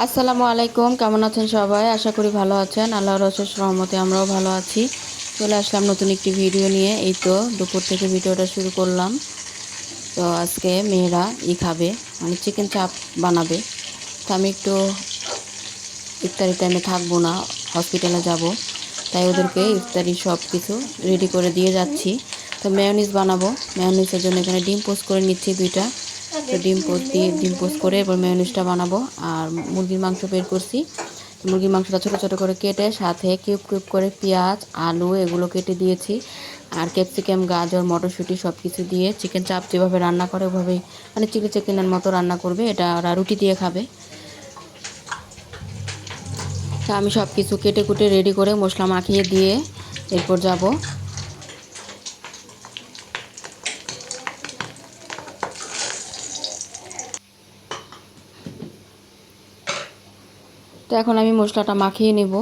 আসসালামু আলাইকুম, কেমন আছেন সবাই? আশা করি ভালো আছেন। আল্লাহর অশেষ রহমতে আমরাও ভালো আছি। চলে আসলাম নতুন একটি ভিডিও নিয়ে। এই তো দুপুর থেকে ভিডিওটা শুরু করলাম। তো আজকে মেয়েরা খাবে, মানে চিকেন চাপ বানাবে। তো আমি একটু ইফতারি টাইমে থাকবো না, হসপিটালে যাব, তাই ওদেরকে ইফতারি সব কিছু রেডি করে দিয়ে যাচ্ছি। তো মেয়োনিজ বানাবো। মেয়োনিজের জন্য এখানে ডিম পোস্ট করে নিচ্ছি দুইটা। তো ডিম পোস্ট করে এবার মেয়োনিজটা বানাবো। আর মুরগির মাংস বের করছি। মুরগির মাংসটা ছোটো ছোটো করে কেটে সাথে কিউব কিউব করে পেঁয়াজ আলু এগুলো কেটে দিয়েছি। আর ক্যাপসিকাম গাজর মটরশুঁটি সব কিছু দিয়ে চিকেন চাপ যেভাবে রান্না করে ওভাবেই, মানে চিলি চিকেনের মতো রান্না করবে। এটা ওরা রুটি দিয়ে খাবে। তা আমি সব কিছু কেটে কুটে রেডি করে মশলা মাখিয়ে দিয়ে এরপর যাব। তো এখন আমি মশলাটা মাখিয়ে নেব।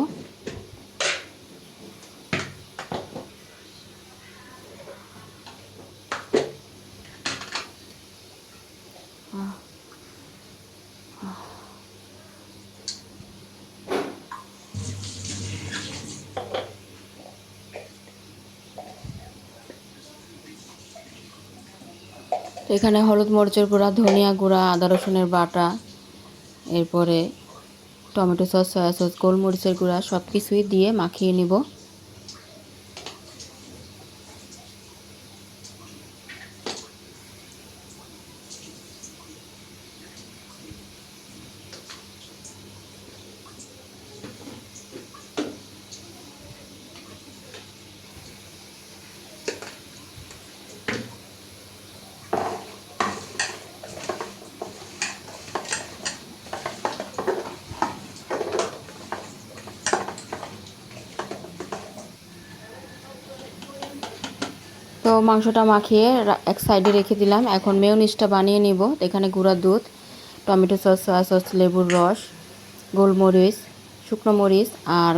তো এখানে হলুদ মরিচের গুঁড়া, ধনিয়া গুঁড়া, আদা রসুনের বাটা, এরপরে টমেটো সস, সয়া সস, গোলমরিচের গুঁড়া সব কিছুই দিয়ে মাখিয়ে নিব। তো মাংসটা মাখিয়ে এক সাইডে রেখে দিলাম। এখন মেয়োনিজটা বানিয়ে নিব। এখানে গুঁড়া দুধ, টমেটো সস, সয়া সস, লেবুর রস, গোলমরিচ, শুকনো মরিচ আর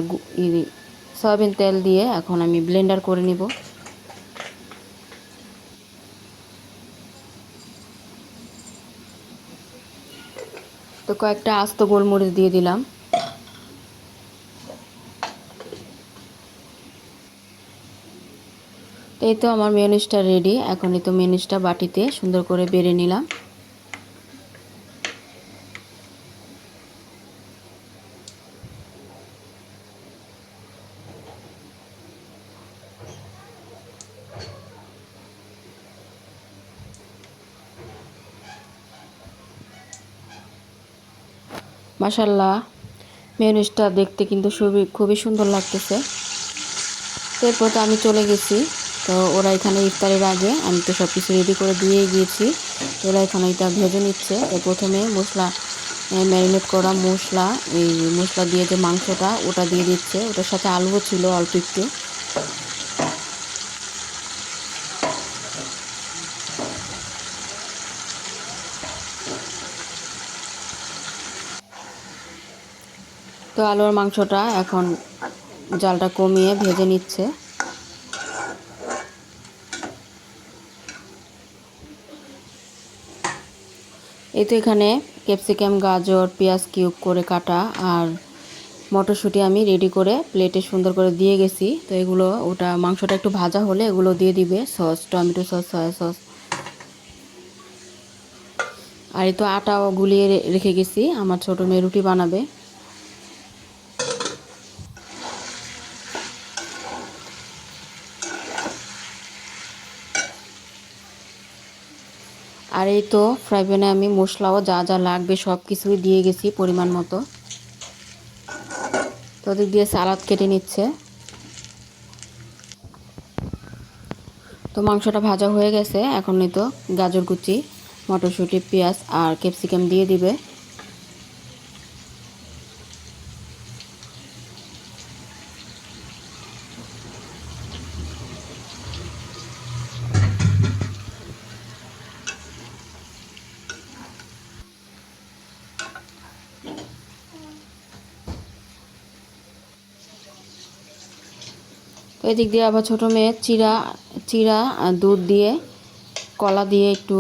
সয়াবিন তেল দিয়ে এখন আমি ব্লেন্ডার করে নিব। তো কয়েকটা আস্ত গোলমরিচ দিয়ে দিলাম। তো এই তো আমার মেয়োনিজটা রেডি। এখন এই তো মেয়োনিজটা বাটিতে সুন্দর করে বেড়ে নিলাম। মাশাআল্লাহ, মেয়োনিজটা দেখতে কিন্তু খুবই সুন্দর লাগতেছে। এরপর তো আমি চলে গেছি। তো ওরা এখানে ইফতারের আগে আমি তো সব কিছু রেডি করে দিয়ে গিয়েছি। তো ওরা এখানে এটা ভেজে নিচ্ছে। তো প্রথমে মশলা, ম্যারিনেট করা মশলা, এই মশলা দিয়ে যে মাংসটা ওটা দিয়ে দিচ্ছে। ওটার সাথে আলুও ছিল অল্প একটু। তো আলুর মাংসটা এখন জালটা কমিয়ে ভেজে নিচ্ছে। এই তো এখানে ক্যাপসিকাম গাজর পেঁয়াজ কিউব করে কাটা আর মটরশুঁটি আমি রেডি করে প্লেটে সুন্দর করে দিয়ে গেছি। তো এগুলো ওটা মাংসটা একটু ভাজা হলে এগুলো দিয়ে দিবে, sauce tomato sauce soya sauce. আর এই তো আটাও গুলিয়ে রেখে গেছি, আমার ছোটো মেয়ে রুটি বানাবে। আর এই তো ফ্রাই প্যানে আমি মশলাও যা যা লাগবে সব কিছুই দিয়ে গেছি পরিমাণ মতো। তো ওদিক দিয়ে সালাদ কেটে নিচ্ছে। তো মাংসটা ভাজা হয়ে গেছে। এখন এই তো গাজর কুচি, মটরশুঁটি, পেঁয়াজ আর ক্যাপসিকাম দিয়ে দিবে। তো এদিক দিয়ে আবার ছোটো মেয়ে চিড়া চিড়া দুধ দিয়ে কলা দিয়ে একটু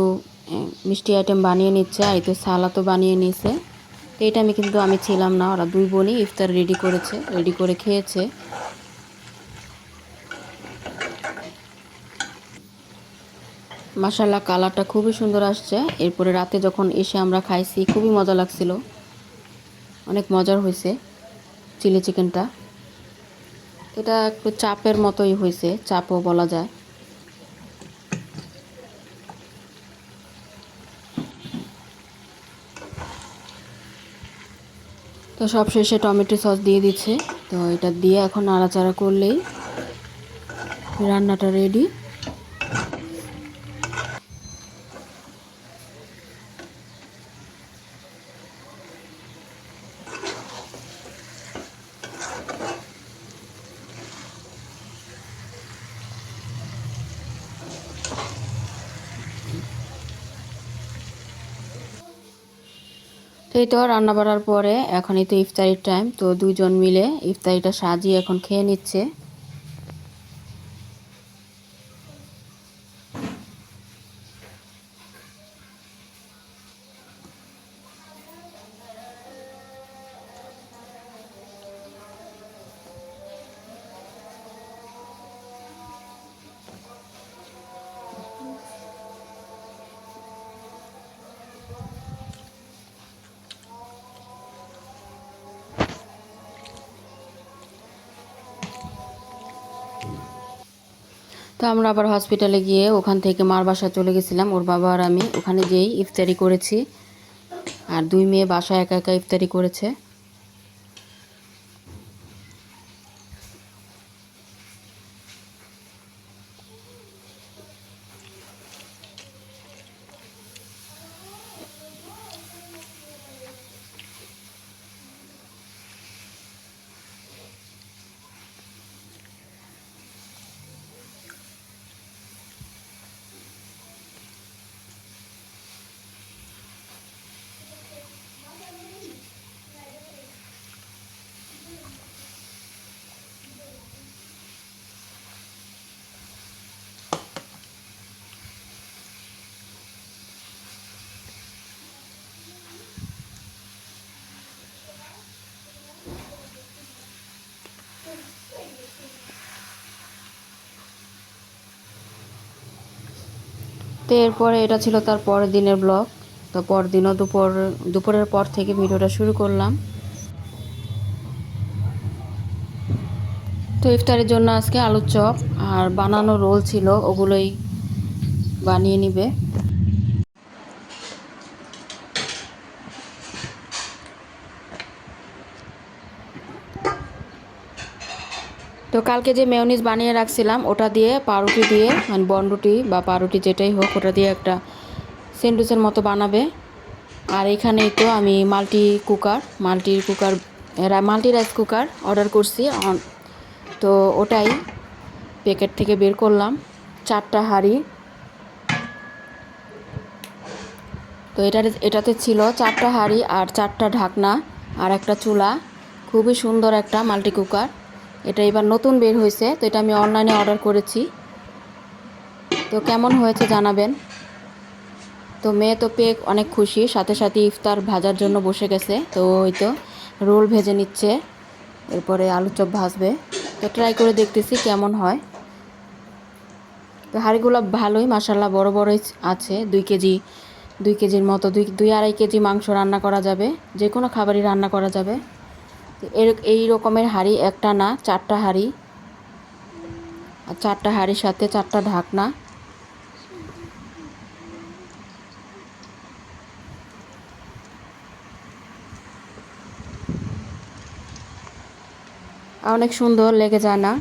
মিষ্টি আইটেম বানিয়ে নিচ্ছে। আর এই তো সালাদও বানিয়ে নিয়েছে। তো এই টাইমে কিন্তু আমি ছিলাম না, ওরা দুই বোনই ইফতার রেডি করেছে, রেডি করে খেয়েছে। মাশাআল্লাহ কালারটা খুবই সুন্দর আসছে। এরপরে রাতে যখন এসে আমরা খাইছি খুবই মজা লাগছিল, অনেক মজার হয়েছে চিলি চিকেনটা। এটা একটু চাপের মতোই হয়েছে, চাপও বলা যায়। তো সব শেষে টমেটো সস দিয়ে দিচ্ছে। তো এটা দিয়ে এখন নাড়াচাড়া করলেই রান্নাটা রেডি। তো এই তো রান্না বাড়ার পরে এখন এই তো ইফতারির টাইম। তো দুইজন মিলে ইফতারিটা সাজিয়ে এখন খেয়ে নিচ্ছে। তো আমরা আবার হসপিটালে গিয়ে ওখান থেকে মার বাসায় চলে গেছিলাম। ওর বাবা আর আমি ওখানে যেই ইফতারি করেছি, আর দুই মেয়ে বাসায় একা একা ইফতারি করেছে। তো এরপরে এটা ছিল তার পরের দিনের ব্লগ। তো পরদিনও দুপুরের পর থেকে ভিডিওটা শুরু করলাম। তো ইফতারের জন্য আজকে আলুর চপ আর বানানো রোল ছিল, ওগুলোই বানিয়ে নিবে। তো কালকে যে মেয়োনিজ বানিয়ে রাখছিলাম ওটা দিয়ে পাউরুটি দিয়ে, মানে বনরুটি বা পাউরুটি যেটাই হোক, ওটা দিয়ে একটা স্যান্ডউইচের মতো বানাবে। আর এখানেই তো আমি মাল্টি রাইস কুকার অর্ডার করছি। তো ওটাই প্যাকেট থেকে বের করলাম, 4টা হাঁড়ি। তো এটাতে ছিল 4টা হাঁড়ি আর 4টা ঢাকনা আর একটা চুলা। খুবই সুন্দর একটা মাল্টি কুকার। এটা এবার নতুন বের হয়েছে, তো এটা আমি অনলাইনে অর্ডার করেছি। তো কেমন হয়েছে জানাবেন। তো মেয়ে তো পেয়ে অনেক খুশি, সাথে সাথে ইফতার ভাজার জন্য বসে গেছে। তো ওই তো রোল ভেজে নিচ্ছে, এরপরে আলুর চপ ভাজবে। তো ট্রাই করে দেখতেছি কেমন হয়। তো হাঁড়িগুলো ভালোই মাশাআল্লাহ, বড় বড়ই আছে। 2 কেজির মতো, 2-2.5 কেজি মাংস রান্না করা যাবে, যে কোনো খাবারই রান্না করা যাবে। এই রকমের হাঁড়ি একটা না, 4টা হাঁড়ি, আর 4টা হাঁড়ির সাথে 4টা ঢাকনা। অনেক সুন্দর লেগে যায় না?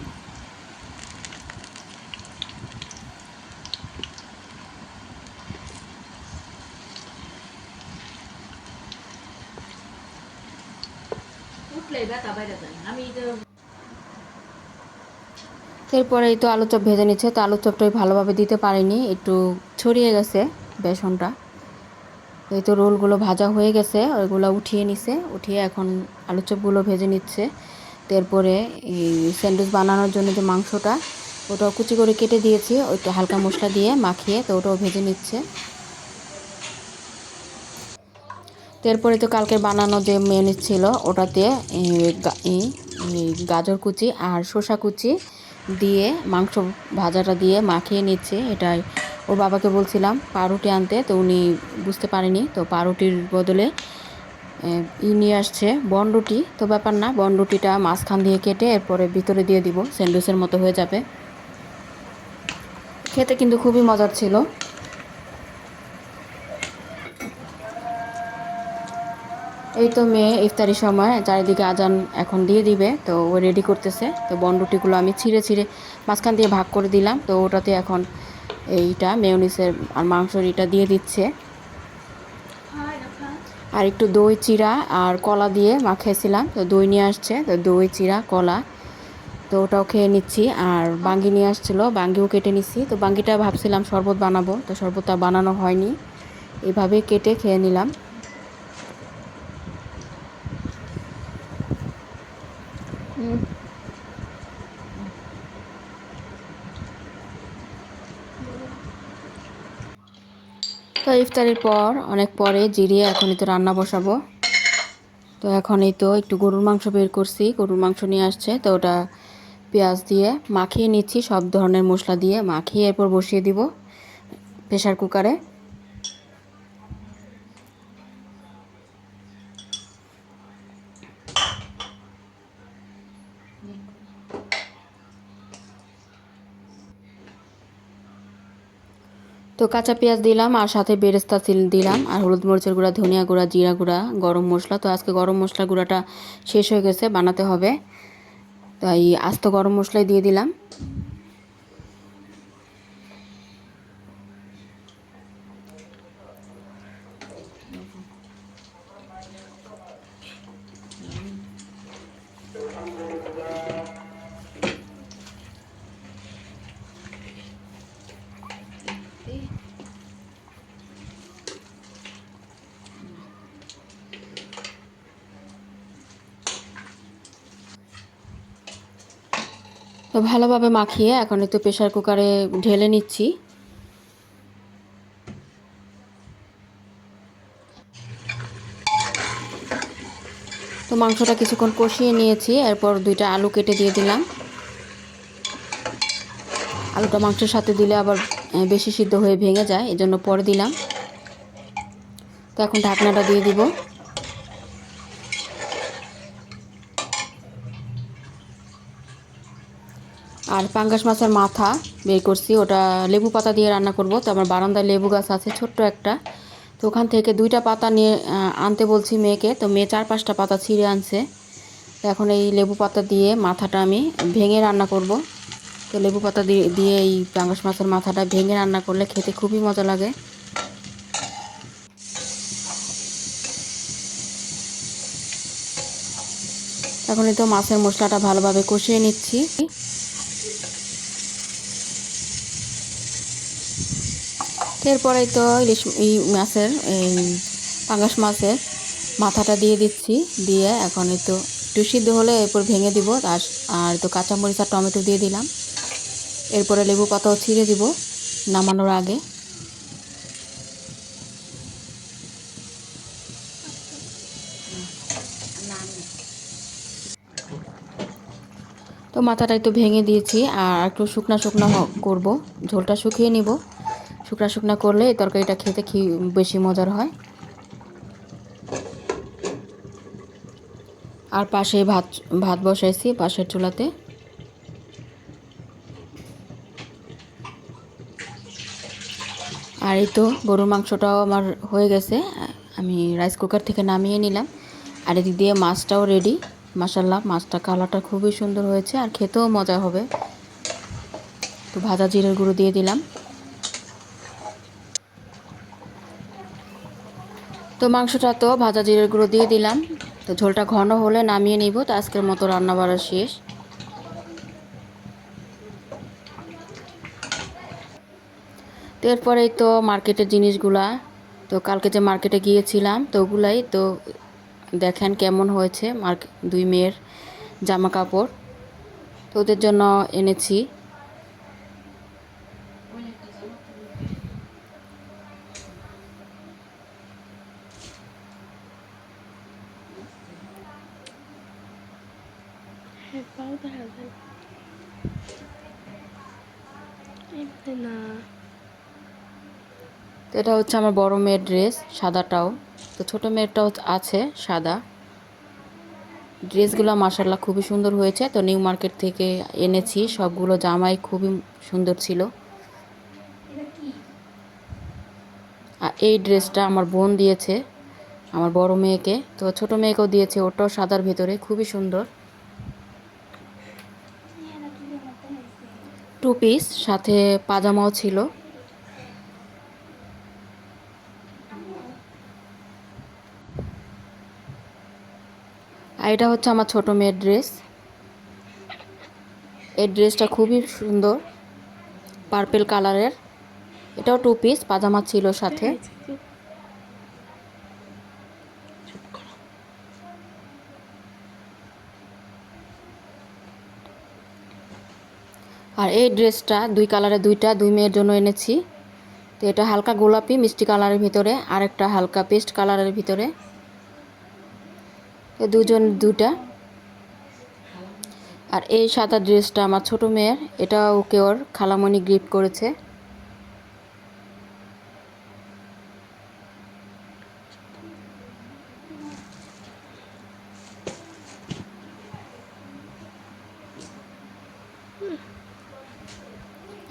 এরপরেই তো আলুর চপ ভেজে নিচ্ছে। তো আলুর চপটাই ভালোভাবে দিতে পারিনি, একটু ছড়িয়ে গেছে বেসনটা। এই তো রোলগুলো ভাজা হয়ে গেছে, ওইগুলো উঠিয়ে নিছে, উঠিয়ে এখন আলুর চপগুলো ভেজে নিচ্ছে। তো এরপরে এই স্যান্ডউইচ বানানোর জন্য যে মাংসটা, ওটাও কুচি করে কেটে দিয়েছি, ওইটা হালকা মশলা দিয়ে মাখিয়ে, তো ওটাও ভেজে নিচ্ছে। তো এরপরে তো কালকে বানানো যে মেয়োনিজ ছিল ওটাতে গাজর কুচি আর শসা কুচি দিয়ে মাংস ভাজাটা দিয়ে মাখিয়ে নিচ্ছে। এটাই ওর বাবাকে বলছিলাম পাউরুটি আনতে, তো উনি বুঝতে পারেনি, তো পাউরুটির বদলে নিয়ে আসছে বনরুটি। তো ব্যাপার না, বনরুটিটা মাঝখান দিয়ে কেটে এরপরে ভিতরে দিয়ে দিব, স্যান্ডউইচের মতো হয়ে যাবে। খেতে কিন্তু খুবই মজার ছিল। এই তো মেয়ে ইফতারির সময় চারিদিকে আজান এখন দিয়ে দিবে, তো ও রেডি করতেছে। তো বনরুটিগুলো আমি ছিঁড়ে ছিঁড়ে মাঝখান দিয়ে ভাগ করে দিলাম। তো ওটাতে এখন এইটা মেয়োনিজের আর মাংসর এটা দিয়ে দিচ্ছে। আর একটু দই চিড়া আর কলা দিয়ে মাখিয়েছিলাম, তো দই নিয়ে আসছে, তো দই চিড়া কলা, তো ওটাও খেয়ে নিচ্ছি। আর বাঙ্গি নিয়ে আসছিলো, বাঙ্গিও কেটে নিচ্ছি। তো বাঙ্গিটা ভাবছিলাম শরবত বানাবো, তো শরবতটা বানানো হয়নি, এভাবে কেটে খেয়ে নিলাম। তো ইফতারির পর অনেক পরে জিরিয়ে এখনই তো রান্না বসাবো। তো এখনই তো একটু গরুর মাংস বের করছি, গরুর মাংস নিয়ে আসছে, তো ওটা পেঁয়াজ দিয়ে মাখিয়ে নিচ্ছি, সব ধরনের মশলা দিয়ে মাখিয়ে এরপর বসিয়ে দিব প্রেশার কুকারে। তো কাঁচা পেঁয়াজ দিলাম আর সাথে বেরেস্তা দিলাম আর হলুদ মরিচের গুঁড়া, ধনিয়া গুঁড়া, জিরা গুঁড়া, গরম মশলা। তো আজকে গরম মশলা গুঁড়াটা শেষ হয়ে গেছে, বানাতে হবে, তাই আস্ত গরম মশলাই দিয়ে দিলাম। তো ভালোভাবে মাখিয়ে এখন একটু প্রেশার কুকারে ঢেলে নিচ্ছি। তো মাংসটা কিছুক্ষণ কষিয়ে নিয়েছি, এরপর দুইটা আলু কেটে দিয়ে দিলাম। আলুটা মাংসের সাথে দিলে আবার বেশি সিদ্ধ হয়ে ভেঙে যায়, এজন্য পরে দিলাম। তো এখন ঢাকনাটা দিয়ে দিব। আর পাঙ্গাস মাছের মাথা বের করছি, ওটা লেবু পাতা দিয়ে রান্না করব। তো আমার বারান্দায় লেবু গাছ আছে ছোট্ট একটা, তো ওখান থেকে দুইটা পাতা নিয়ে আনতে বলছি মেয়েকে, তো মেয়ে 4-5টা পাতা ছিঁড়ে আনছে। তো এখন এই লেবু পাতা দিয়ে মাথাটা আমি ভেঙে রান্না করব। তো লেবু পাতা দিয়ে দিয়ে এই পাঙ্গাস মাছের মাথাটা ভেঙে রান্না করলে খেতে খুবই মজা লাগে। এখন এই তো মাছের মশলাটা ভালোভাবে কষিয়ে নিচ্ছি। এরপরেই তো ইলিশ মাছের এই পাঙ্গাস মাছের মাথাটা দিয়ে দিচ্ছি, দিয়ে এখন এই তো একটু সিদ্ধ হলে এরপর ভেঙে দিব। আর তো কাঁচামরিচ আর টমেটো দিয়ে দিলাম, এরপরে লেবু পাতাও ছিঁড়ে দিব নামানোর আগে। তো মাথাটাই তো ভেঙে দিয়েছি, আর একটু শুকনা শুকনা করব, ঝোলটা শুকিয়ে নিব। শুকনা শুকনা করলে এই তরকারিটা খেতে বেশি মজার হয়। আর পাশে ভাত ভাত বসাইছি পাশের চুলাতে। আর এই তো গরুর মাংসটাও আমার হয়ে গেছে, আমি রাইস কুকার থেকে নামিয়ে নিলাম। আর এদিক দিয়ে মাছটাও রেডি। মাশাল্লাহ, মাছটা কালারটা খুবই সুন্দর হয়েছে আর খেতেও মজা হবে। তো ভাজা জিরের গুঁড়ো দিয়ে দিলাম। তো মাংসটা তো ভাজা জিরের গুঁড়ো দিয়ে দিলাম। তো ঝোলটা ঘন হলে নামিয়ে নিব। তো আজকের মতো রান্না বাড়া শেষ। তো এরপরেই তো মার্কেটের জিনিসগুলা, তো কালকে যে মার্কেটে গিয়েছিলাম তো ওগুলাই তো দেখেন কেমন হয়েছে। দুই মেয়ের জামা কাপড় তো ওদের জন্য এনেছি। তো এটা হচ্ছে আমার বড় মেয়ের ড্রেস, সাদাটাও। তো ছোট মেয়েরটাও আছে সাদা। ড্রেসগুলো মাশাআল্লাহ খুবই সুন্দর হয়েছে। তো নিউ মার্কেট থেকে এনেছি, সবগুলো জামাই খুবই সুন্দর ছিল। আর এই ড্রেসটা আমার বোন দিয়েছে আমার বড় মেয়েকে, তো ছোট মেয়েকেও দিয়েছে, ওটাও সাদার ভেতরে খুবই সুন্দর। 2 পিস, সাথে পাজামাও ছিল। আর এটা হচ্ছে আমার ছোট মেয়ের ড্রেস। এই ড্রেসটা খুবই সুন্দর, পার্পেল কালারের। এটাও 2 পিস, পাজামা ছিল সাথে। আর এই ড্রেসটা 2 কালারের, দুই মেয়ের জন্য এনেছি। তো এটা হালকা গোলাপি মিষ্টি কালারের ভিতরে, আর একটা হালকা পেস্ট কালারের ভিতরে। তো দুজন দুটা। আর এই সাদা ড্রেসটা আমার ছোট মেয়ের, এটা ওকে ওর খালামণি গিফট করেছে।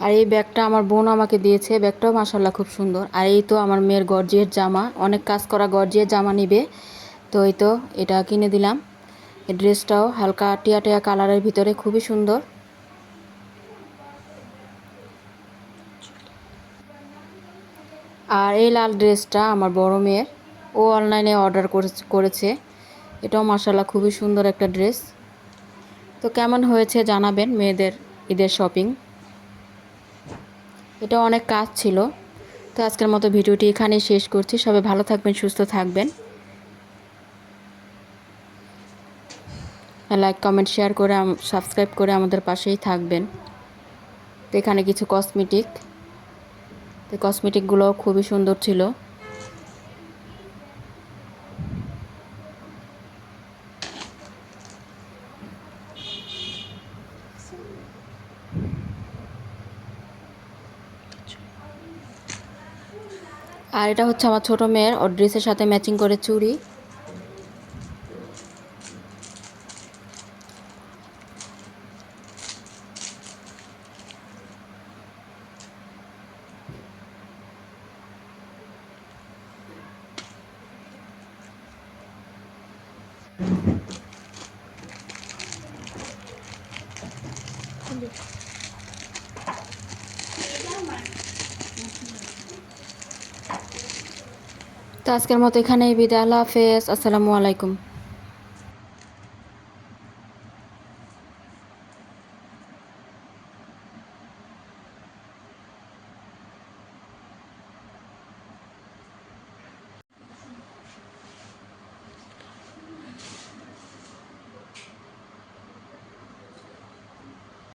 আর এই ব্যাগটা আমার বোন আমাকে দিয়েছে, ব্যাগটাও মাশাআল্লাহ খুব সুন্দর। আর এই তো আমার মেয়ের গর্জিয়াস জামা, অনেক কাজ করা গর্জিয়াস জামা নিবে, তো এই তো এটা কিনে দিলাম। এই ড্রেসটাও হালকা টিয়া টিয়া কালারের ভিতরে খুবই সুন্দর। আর এই লাল ড্রেসটা আমার বড় মেয়ের, ও অনলাইনে অর্ডার করেছে। এটাও মাশাআল্লাহ খুবই সুন্দর একটা ড্রেস। তো কেমন হয়েছে জানাবেন মেয়েদের ঈদের শপিং। এটা অনেক কাজ ছিল। তো আজকের মতো ভিডিওটি এখানেই শেষ করছি। সবাই ভালো থাকবেন, সুস্থ থাকবেন। লাইক কমেন্ট শেয়ার করে সাবস্ক্রাইব করে আমাদের পাশেই থাকবেন। তো এখানে কিছু কসমেটিক, তো কসমেটিকগুলোও খুবই সুন্দর ছিল। আর এটা হচ্ছে আমার ছোট মেয়ের, ওর ড্রেসের সাথে ম্যাচিং করে চুড়ি। তো আজকের মতো এখানেই বিদায়। আল্লাহ হাফেজ, আসসালামু আলাইকুম।